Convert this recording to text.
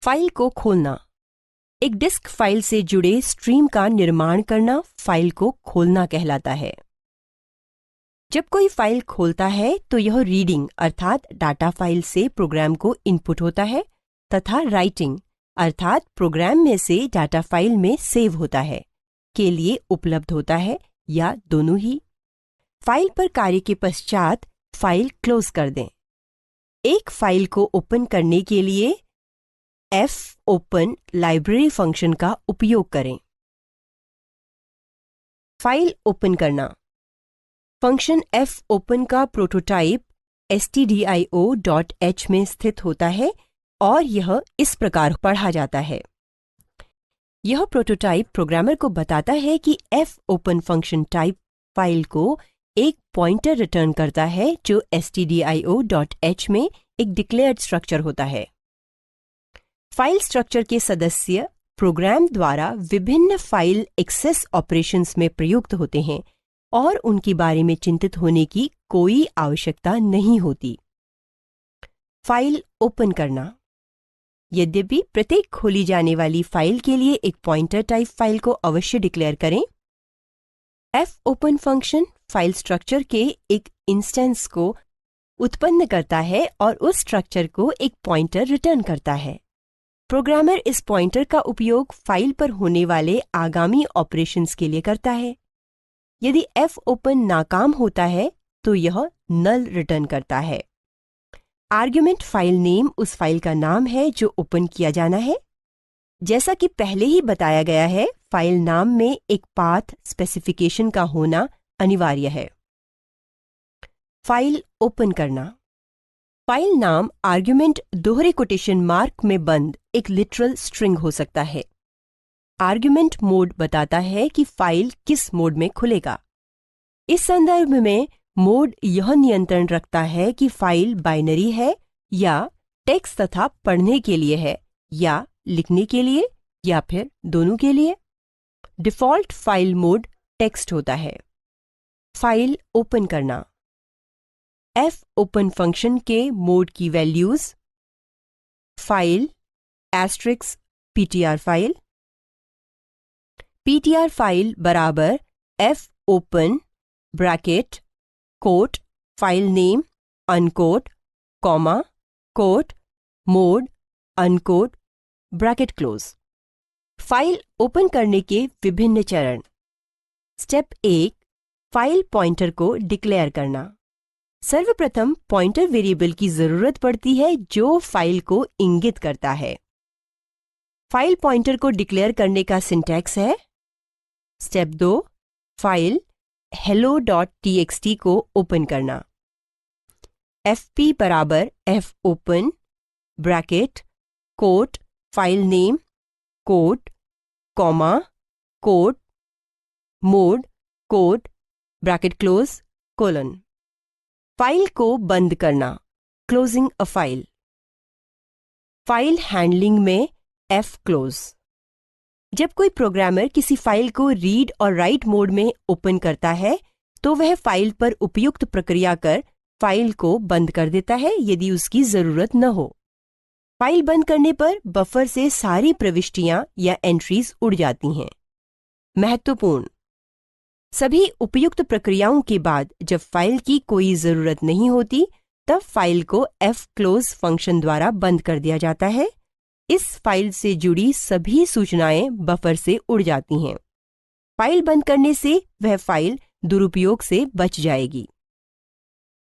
File को खोलना। एक डिस्क फाइल से जुड़े स्ट्रीम का निर्माण करना फाइल को खोलना कहलाता है। जब कोई फाइल खोलता है तो यह रीडिंग अर्थात डाटा फाइल से प्रोग्राम को इनपुट होता है तथा राइटिंग अर्थात प्रोग्राम में से डाटा फाइल में सेव होता है के लिए उपलब्ध होता है या दोनों ही। फाइल पर कार्य के पश्चात फाइल क्लोज कर दें। एक फाइल को ओपन करने के लिए fopen लाइब्रेरी फंक्शन का उपयोग करें। फाइल ओपन करना। फंक्शन fopen का प्रोटोटाइप stdio.h में स्थित होता है और यह इस प्रकार पढ़ा जाता है। यह प्रोटोटाइप प्रोग्रामर को बताता है कि fopen फंक्शन टाइप फाइल को एक पॉइंटर रिटर्न करता है जो stdio.h में एक डिक्लेयर्ड स्ट्रक्चर होता है। फाइल स्ट्रक्चर के सदस्य प्रोग्राम द्वारा विभिन्न फाइल एक्सेस ऑपरेशंस में प्रयुक्त होते हैं और उनके बारे में चिंतित होने की कोई आवश्यकता नहीं होती। फाइल ओपन करना। यद्यपि प्रत्येक खोली जाने वाली फाइल के लिए एक पॉइंटर टाइप फाइल को अवश्य डिक्लेयर करें। fopen फंक्शन फाइल स्ट्रक्चर के एक इंस्टेंस को उत्पन्न करता है और उस स्ट्रक्चर को एक पॉइंटर रिटर्न करता है। प्रोग्रामर इस पॉइंटर का उपयोग फाइल पर होने वाले आगामी ऑपरेशंस के लिए करता है। यदि fopen नाकाम होता है तो यह नल रिटर्न करता है। आर्ग्युमेंट फाइल नेम उस फाइल का नाम है जो ओपन किया जाना है। जैसा कि पहले ही बताया गया है, फाइल नाम में एक पाथ स्पेसिफिकेशन का होना अनिवार्य है। फाइल ओपन करना। फाइल नाम आर्ग्युमेंट दोहरे कोटेशन मार्क में बंद एक लिटरल स्ट्रिंग हो सकता है। आर्ग्युमेंट मोड बताता है कि फाइल किस मोड में खुलेगा। इस संदर्भ में मोड यह नियंत्रण रखता है कि फाइल बाइनरी है या टेक्स्ट तथा पढ़ने के लिए है या लिखने के लिए या फिर दोनों के लिए। डिफ़ॉल्ट फाइल मोड टेक्स्ट होता है। फाइल ओपन करना। fopen फंक्शन के मोड की values file *ptr file, ptr file बराबर fopen bracket quote file name unquote comma quote mode unquote bracket close. File open करने के विभिन्न चरण। स्टेप 1, फाइल पॉइंटर को डिक्लेयर करना। सर्वप्रथम पॉइंटर वेरिएबल की जरूरत पड़ती है जो फाइल को इंगित करता है। फाइल पॉइंटर को डिक्लेयर करने का सिंटैक्स है। स्टेप 2, फाइल hello.txt को ओपन करना। fp बराबर fopen bracket quote file name quote comma quote mode quote bracket close colon. File को बंद करना, closing a file. File handling में fclose। जब कोई प्रोग्रामर किसी फाइल को रीड और राइट मोड में ओपन करता है तो वह फाइल पर उपयुक्त प्रक्रिया कर फाइल को बंद कर देता है यदि उसकी जरूरत न हो। फाइल बंद करने पर बफर से सारी प्रविष्टियां या एंट्रीज उड़ जाती हैं। महत्वपूर्ण: सभी उपयुक्त प्रक्रियाओं के बाद जब फाइल की कोई जरूरत नहीं होती तब फाइल को fclose फंक्शन द्वारा बंद कर दिया जाता है। इस फाइल से जुड़ी सभी सूचनाएं बफर से उड़ जाती हैं। फाइल बंद करने से वह फाइल दुरुपयोग से बच जाएगी।